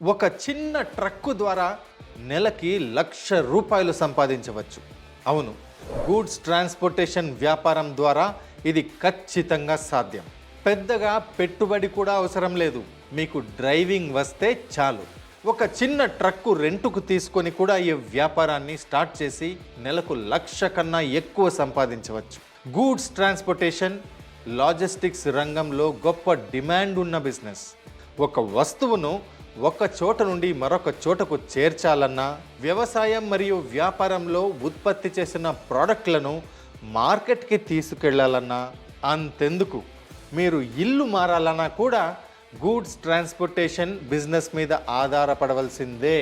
ఒక చిన్న ట్రక్కు ద్వారా నెలకి ₹1,00,000 సంపాదించవచ్చు. అవును, గూడ్స్ ట్రాన్స్పోర్టేషన్ వ్యాపారం ద్వారా ఇది ఖచ్చితంగా సాధ్యం. పెద్దగా పెట్టుబడి కూడా అవసరం లేదు. మీకు డ్రైవింగ్ వస్తే చాలు. ఒక చిన్న ట్రక్కు రెంటుకు తీసుకొని కూడా ఈ వ్యాపారాన్ని స్టార్ట్ చేసి నెలకు 1,00,000 కన్నా ఎక్కువ సంపాదించవచ్చు. గూడ్స్ ట్రాన్స్పోర్టేషన్ లాజిస్టిక్స్ రంగంలో గొప్ప డిమాండ్ ఉన్న బిజినెస్. ఒక వస్తువును ఒక చోట నుండి మరొక చోటకు చేర్చాలన్నా, వ్యవసాయం మరియు వ్యాపారంలో ఉత్పత్తి చేసిన ప్రోడక్ట్లను మార్కెట్కి తీసుకెళ్లాలన్నా, అంతెందుకు మీరు ఇల్లు మారాలన్నా కూడా గూడ్స్ ట్రాన్స్పోర్టేషన్ బిజినెస్ మీద ఆధారపడవలసిందే.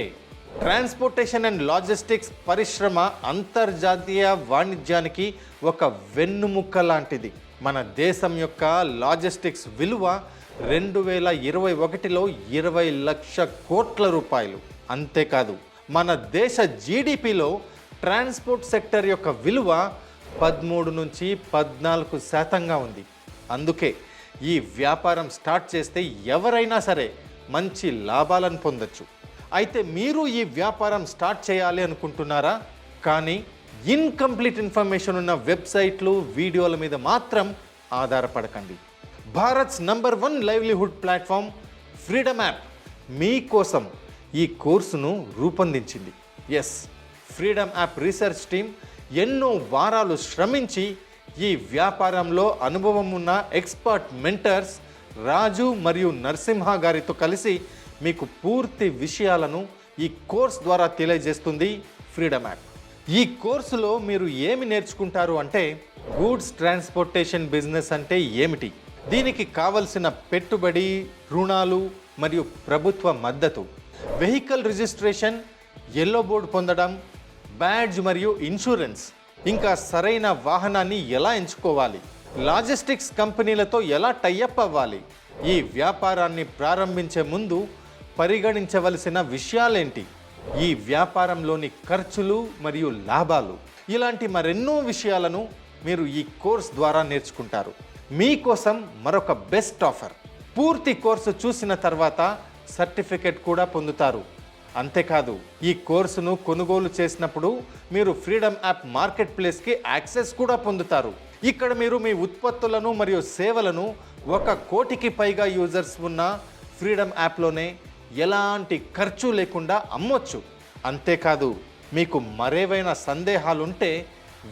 ట్రాన్స్పోర్టేషన్ అండ్ లాజిస్టిక్స్ పరిశ్రమ అంతర్జాతీయ వాణిజ్యానికి ఒక వెన్నుముక్క లాంటిది. మన దేశం యొక్క లాజిస్టిక్స్ విలువ 2021లో 20 లక్షల కోట్ల రూపాయలు. అంతేకాదు, మన దేశ జీడిపిలో ట్రాన్స్పోర్ట్ సెక్టర్ యొక్క విలువ 13 నుంచి 14% ఉంది. అందుకే ఈ వ్యాపారం స్టార్ట్ చేస్తే ఎవరైనా సరే మంచి లాభాలను పొందొచ్చు. అయితే మీరు ఈ వ్యాపారం స్టార్ట్ చేయాలి అనుకుంటున్నారా? కానీ ఇన్కంప్లీట్ ఇన్ఫర్మేషన్ ఉన్న వెబ్సైట్లు, వీడియోల మీద మాత్రం ఆధారపడకండి. Bharat's number 1 livelihood platform Freedom app మీకోసం ఈ కోర్సును రూపొందించింది. Yes, Freedom app research team ఎన్నో వారాలు శ్రమించి ఈ వ్యాపారంలో అనుభవం ఉన్న ఎక్స్పర్ట్ మెంటర్స్ రాజు మరియు నరసింహ గారితో కలిసి మీకు పూర్తి విషయాలను ఈ కోర్స్ ద్వారా తెలియజేస్తుంది ఫ్రీడమ్ యాప్. ఈ కోర్సులో మీరు ఏమి నేర్చుకుంటారు అంటే, గూడ్స్ ట్రాన్స్పోర్టేషన్ బిజినెస్ అంటే ఏమిటి, దీనికి కావలసిన పెట్టుబడి, రుణాలు మరియు ప్రభుత్వ మద్దతు, వెహికల్ రిజిస్ట్రేషన్, ఎల్లో బోర్డు పొందడం, బ్యాడ్జ్ మరియు ఇన్సూరెన్స్, ఇంకా సరైన వాహనాన్ని ఎలా ఎంచుకోవాలి, లాజిస్టిక్స్ కంపెనీలతో ఎలా టైఅప్ అవ్వాలి, ఈ వ్యాపారాన్ని ప్రారంభించే ముందు పరిగణించవలసిన విషయాలేంటి, ఈ వ్యాపారంలోని ఖర్చులు మరియు లాభాలు, ఇలాంటి మరెన్నో విషయాలను మీరు ఈ కోర్స్ ద్వారా నేర్చుకుంటారు. మీకోసం మరొక బెస్ట్ ఆఫర్. పూర్తి కోర్సు చూసిన తర్వాత సర్టిఫికెట్ కూడా పొందుతారు. అంతేకాదు, ఈ కోర్సును కొనుగోలు చేసినప్పుడు మీరు ఫ్రీడమ్ యాప్ మార్కెట్ ప్లేస్కి యాక్సెస్ కూడా పొందుతారు. ఇక్కడ మీరు మీ ఉత్పత్తులను మరియు సేవలను 1 కోటికి పైగా యూజర్స్ ఉన్న ఫ్రీడమ్ యాప్లోనే ఎలాంటి ఖర్చు లేకుండా అమ్మొచ్చు. అంతేకాదు, మీకు మరేవైనా సందేహాలుంటే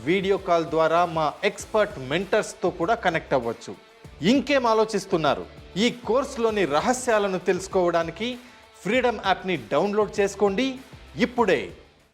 వీడియో కాల్ ద్వారా మా ఎక్స్పర్ట్ మెంటర్స్తో కూడా కనెక్ట్ అవ్వచ్చు. ఇంకేం ఆలోచిస్తున్నారు? ఈ కోర్సులోని రహస్యాలను తెలుసుకోవడానికి ఫ్రీడమ్ యాప్ని డౌన్లోడ్ చేసుకోండి ఇప్పుడే.